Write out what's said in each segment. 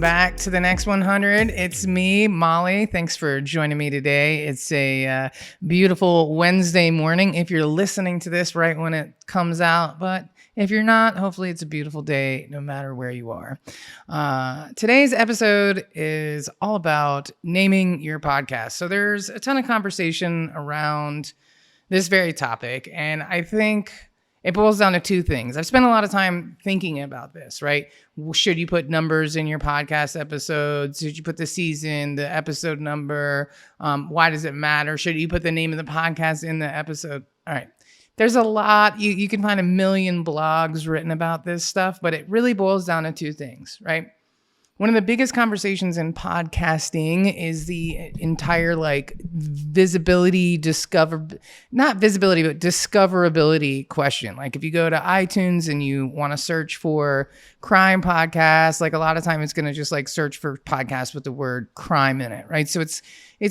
back to the Next 100. It's me, Molly. Thanks for joining me today. It's a beautiful Wednesday morning if you're listening to this right when it comes out. But if you're not, hopefully it's a beautiful day no matter where you are. Today's episode is all about naming your podcast. So there's a ton of conversation around this very topic, and I think it boils down to two things. I've spent a lot of time thinking about this, right? Should you put numbers in your podcast episodes? Should you put the season, the episode number? Why does it matter? Should you put the name of the podcast in the episode? All right. There's a lot. You can find a million blogs written about this stuff, but it really boils down to two things, right? One of the biggest conversations in podcasting is the entire discoverability question. Like if you go to iTunes and you want to search for crime podcasts, like a lot of time it's going to just search for podcasts with the word crime in it, right? So it's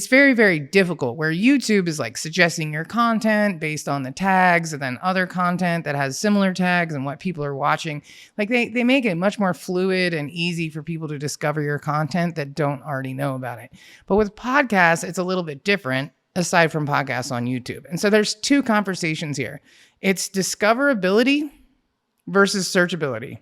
very, very difficult, where YouTube is suggesting your content based on the tags and then other content that has similar tags and what people are watching. They make it much more fluid and easy for people to discover your content that don't already know about it. But with podcasts, it's a little bit different aside from podcasts on YouTube. And so there's two conversations here. It's discoverability versus searchability.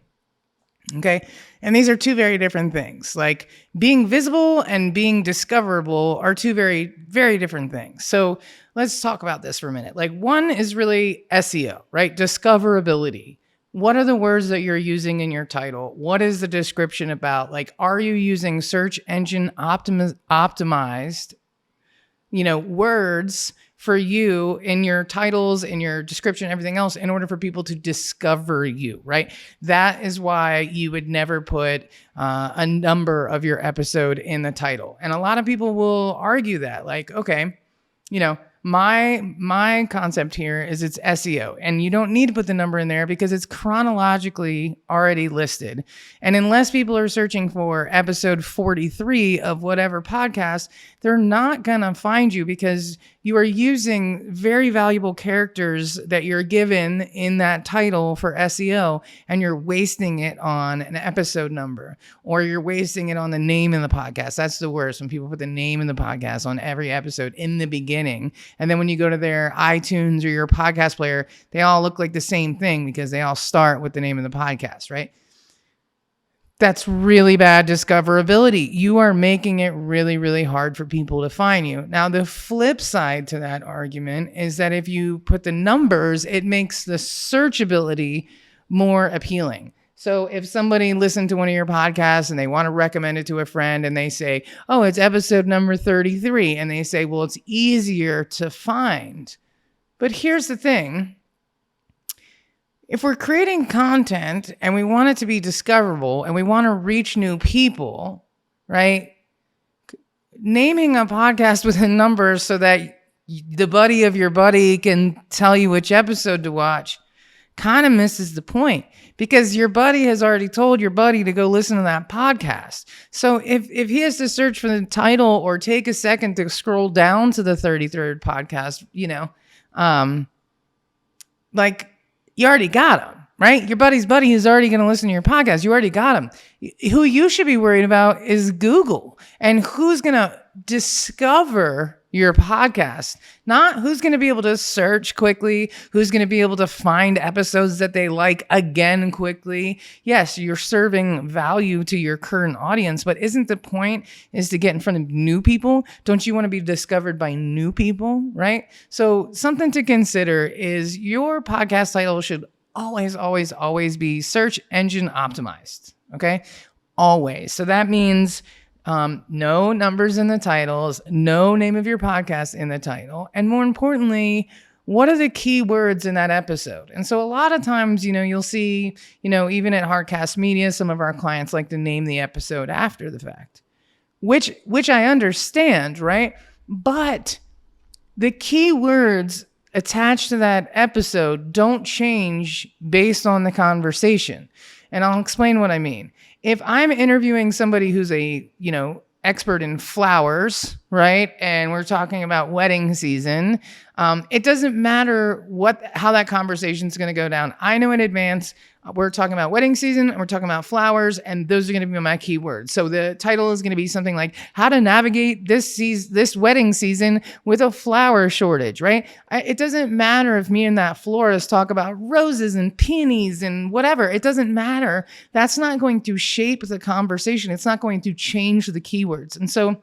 Okay. And these are two very different things. Like being visible and being discoverable are two very, very different things. So let's talk about this for a minute. One is really SEO, right? Discoverability. What are the words that you're using in your title? What is the description about? Are you using search engine optimized, words for you in your titles, in your description, everything else, in order for people to discover you, right? That is why you would never put a number of your episode in the title. And a lot of people will argue that, okay, my concept here is it's SEO, and you don't need to put the number in there because it's chronologically already listed. And unless people are searching for episode 43 of whatever podcast, they're not going to find you because you are using very valuable characters that you're given in that title for SEO, and you're wasting it on an episode number, or you're wasting it on the name of the podcast. That's the worst, when people put the name of the podcast on every episode in the beginning. And then when you go to their iTunes or your podcast player, they all look like the same thing because they all start with the name of the podcast, right? That's really bad discoverability. You are making it really, really hard for people to find you. Now, the flip side to that argument is that if you put the numbers, it makes the searchability more appealing. So if somebody listened to one of your podcasts and they want to recommend it to a friend and they say, oh, it's episode number 33. And they say, well, it's easier to find. But here's the thing. If we're creating content and we want it to be discoverable and we want to reach new people, right? Naming a podcast with a number so that the buddy of your buddy can tell you which episode to watch kind of misses the point, because your buddy has already told your buddy to go listen to that podcast. So if he has to search for the title or take a second to scroll down to the 33rd podcast, you already got him, right? Your buddy's buddy is already going to listen to your podcast. You already got him. Who you should be worried about is Google, and who's going to discover your podcast, not who's going to be able to search quickly, who's going to be able to find episodes that they like again quickly. Yes, you're serving value to your current audience, but isn't the point is to get in front of new people? Don't you want to be discovered by new people, right? So something to consider is your podcast title should always, always, always be search engine optimized, okay? Always. So that means no numbers in the titles, no name of your podcast in the title. And more importantly, what are the key words in that episode? And so a lot of times, you'll see, even at Heartcast Media, some of our clients like to name the episode after the fact, which I understand, right? But the key words attached to that episode don't change based on the conversation. And I'll explain what I mean. If I'm interviewing somebody who's a, expert in flowers, right? And we're talking about wedding season, it doesn't matter how that conversation is going to go down. I know in advance, we're talking about wedding season and we're talking about flowers, and those are going to be my keywords. So the title is going to be something like how to navigate this wedding season with a flower shortage, right? It doesn't matter if me and that florist talk about roses and peonies and whatever. It doesn't matter. That's not going to shape the conversation. It's not going to change the keywords. And so,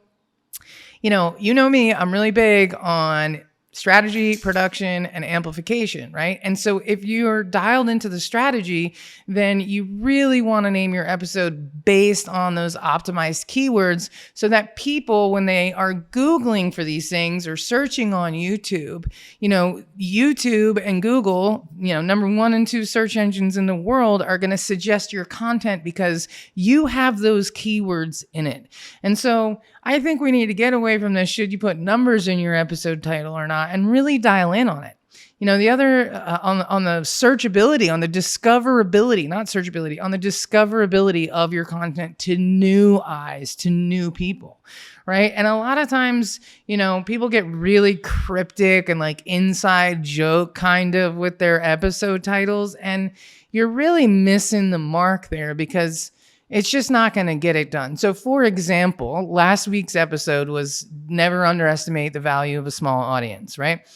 you know me, I'm really big on strategy, production, and amplification, right? And so if you're dialed into the strategy, then you really want to name your episode based on those optimized keywords so that people, when they are Googling for these things or searching on YouTube, YouTube and Google, number 1 and 2 search engines in the world are going to suggest your content because you have those keywords in it. And so I think we need to get away from this, should you put numbers in your episode title or not, and really dial in on it. The other, on the searchability, on the discoverability, not searchability, on the discoverability of your content to new eyes, to new people, right? And a lot of times, people get really cryptic and like inside joke kind of with their episode titles, and you're really missing the mark there because it's just not going to get it done. So for example, last week's episode was never underestimate the value of a small audience, right?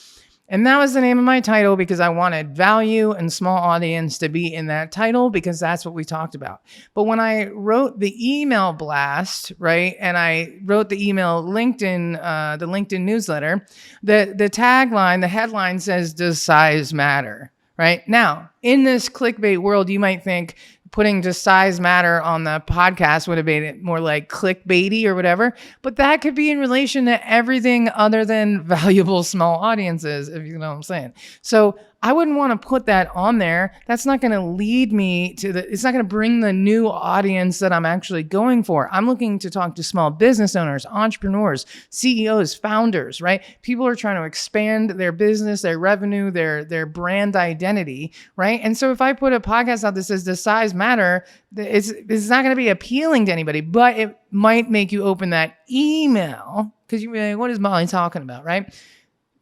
And that was the name of my title because I wanted value and small audience to be in that title because that's what we talked about. But when I wrote the email blast, right, and I wrote the email LinkedIn, the LinkedIn newsletter, the tagline, the headline says, "Does size matter?" Right? Now, in this clickbait world, you might think putting "does size matter" on the podcast would have made it more like clickbaity or whatever, but that could be in relation to everything other than valuable small audiences, if you know what I'm saying. So I wouldn't want to put that on there. That's not going to lead me to it's not going to bring the new audience that I'm actually going for. I'm looking to talk to small business owners, entrepreneurs, CEOs, founders, right? People are trying to expand their business, their revenue, their brand identity, right? And so if I put a podcast out that says "does size matter," it's not going to be appealing to anybody, but it might make you open that email because you're like, what is Molly talking about, right?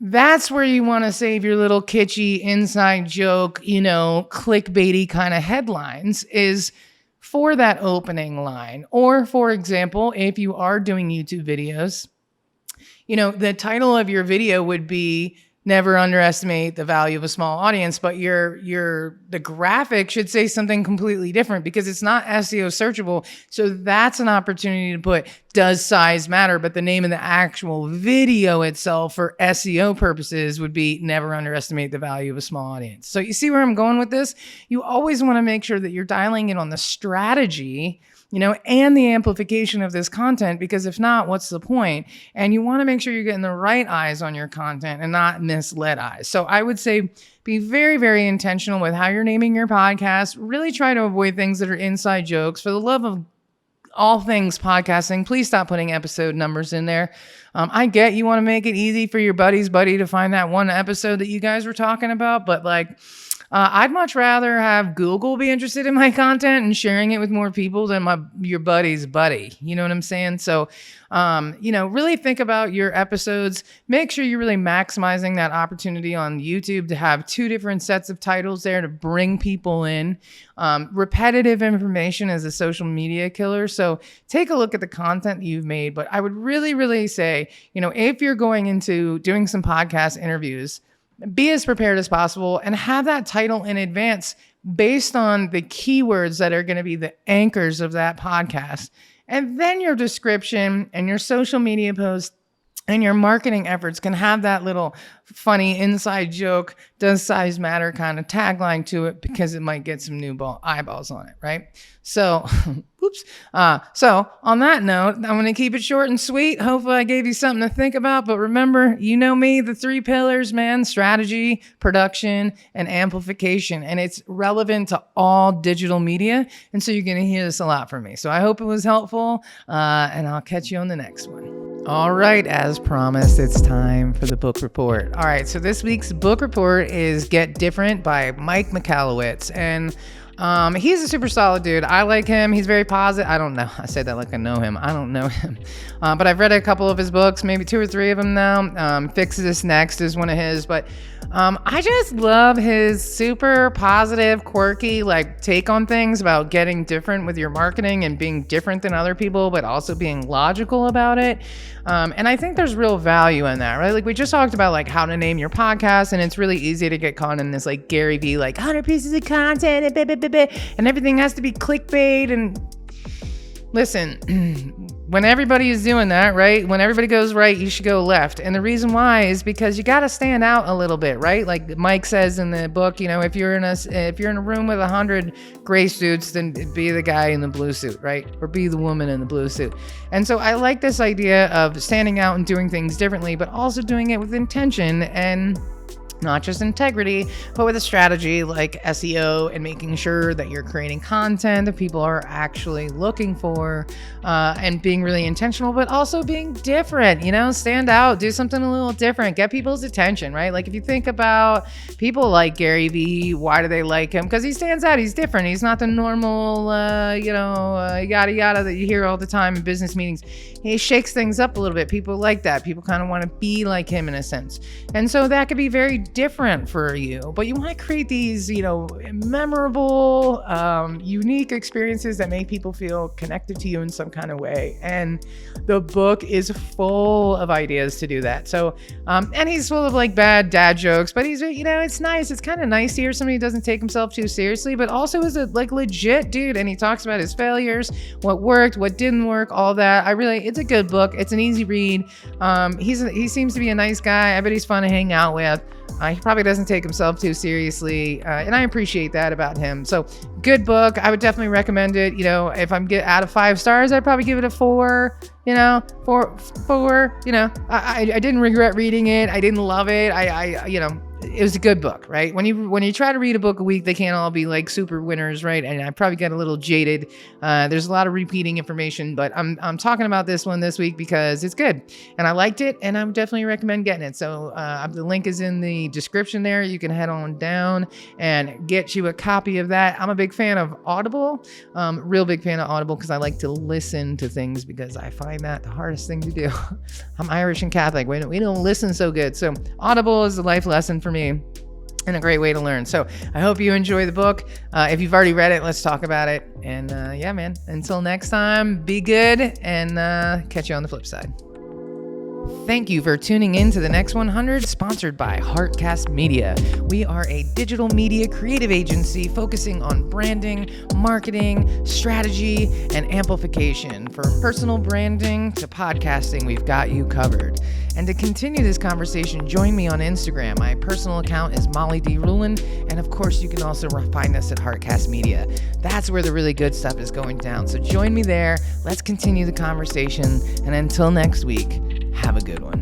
That's where you want to save your little kitschy inside joke, clickbaity kind of headlines, is for that opening line. Or for example, if you are doing YouTube videos, the title of your video would be "Never underestimate the value of a small audience," but the graphic should say something completely different because it's not SEO searchable. So that's an opportunity to put "does size matter," but the name of the actual video itself for SEO purposes would be "Never underestimate the value of a small audience." So you see where I'm going with this? You always want to make sure that you're dialing in on the strategy, and the amplification of this content, because if not, what's the point? And you want to make sure you're getting the right eyes on your content and not misled eyes. So I would say be very, very intentional with how you're naming your podcast. Really try to avoid things that are inside jokes. For the love of all things podcasting, please stop putting episode numbers in there. I get you want to make it easy for your buddy to find that one episode that you guys were talking about, but I'd much rather have Google be interested in my content and sharing it with more people than your buddy's buddy. You know what I'm saying? So, really think about your episodes. Make sure you're really maximizing that opportunity on YouTube to have 2 different sets of titles there to bring people in. Repetitive information is a social media killer. So take a look at the content that you've made. But I would really, really say, if you're going into doing some podcast interviews, be as prepared as possible and have that title in advance based on the keywords that are going to be the anchors of that podcast. And then your description and your social media post and your marketing efforts can have that little funny inside joke, "does size matter" kind of tagline to it because it might get some new eyeballs on it, right? So, so on that note, I'm going to keep it short and sweet. Hopefully I gave you something to think about, but remember, me, the 3 pillars, man: strategy, production, and amplification. And it's relevant to all digital media. And so you're going to hear this a lot from me. So I hope it was helpful, and I'll catch you on the next one. All right, as promised, it's time for the book report. All right, so this week's book report is Get Different by Mike Michalowicz. And he's a super solid dude. I like him. He's very positive. I don't know. I said that like I know him. I don't know him. But I've read a couple of his books, maybe 2 or 3 of them now. Fix This Next is one of his. But I just love his super positive, quirky, like take on things about getting different with your marketing and being different than other people, but also being logical about it. And I think there's real value in that, right? Like we just talked about like how to name your podcast, and it's really easy to get caught in this like Gary Vee, like 100 pieces of content and everything has to be clickbait. And listen, when everybody is doing that, right? When everybody goes right, you should go left. And the reason why is because you got to stand out a little bit, right? Like Mike says in the book, if you're in a room with 100 gray suits, then be the guy in the blue suit, right? Or be the woman in the blue suit. And so I like this idea of standing out and doing things differently, but also doing it with intention and not just integrity, but with a strategy like SEO and making sure that you're creating content that people are actually looking for, and being really intentional, but also being different, stand out, do something a little different, get people's attention, right? Like if you think about people like Gary Vee, why do they like him? Because he stands out, he's different. He's not the normal, yada yada that you hear all the time in business meetings. He shakes things up a little bit. People like that. People kind of want to be like him in a sense. And so that could be very different for you, but you want to create these, memorable, unique experiences that make people feel connected to you in some kind of way. And the book is full of ideas to do that. So, and he's full of like bad dad jokes, but he's, it's nice. It's kind of nice to hear somebody who doesn't take himself too seriously, but also is a like legit dude. And he talks about his failures, what worked, what didn't work, all that. It's a good book. It's an easy read. He seems to be a nice guy. I bet he's fun to hang out with. He probably doesn't take himself too seriously, and I appreciate that about him. So, good book. I would definitely recommend it. If I'm out of 5 stars, I'd probably give it a 4. 4. I didn't regret reading it. I didn't love it. It was a good book, right? When you try to read a book a week, they can't all be like super winners, right? And I probably get a little jaded. There's a lot of repeating information, but I'm talking about this one this week because it's good and I liked it, and I would definitely recommend getting it. So the link is in the description there. You can head on down and get you a copy of that. I'm a big fan of Audible, real big fan of Audible because I like to listen to things because I find that the hardest thing to do. I'm Irish and Catholic. We don't listen so good. So Audible is a life lesson for me and a great way to learn. So I hope you enjoy the book. If you've already read it, let's talk about it. And yeah, man, until next time, be good and catch you on the flip side. Thank you for tuning in to the Next 100, sponsored by Heartcast Media. We are a digital media creative agency focusing on branding, marketing, strategy, and amplification. From personal branding to podcasting, we've got you covered. And to continue this conversation, join me on Instagram. My personal account is Molly D. Ruland, and of course, you can also find us at Heartcast Media. That's where the really good stuff is going down. So join me there. Let's continue the conversation, and until next week, have a good one.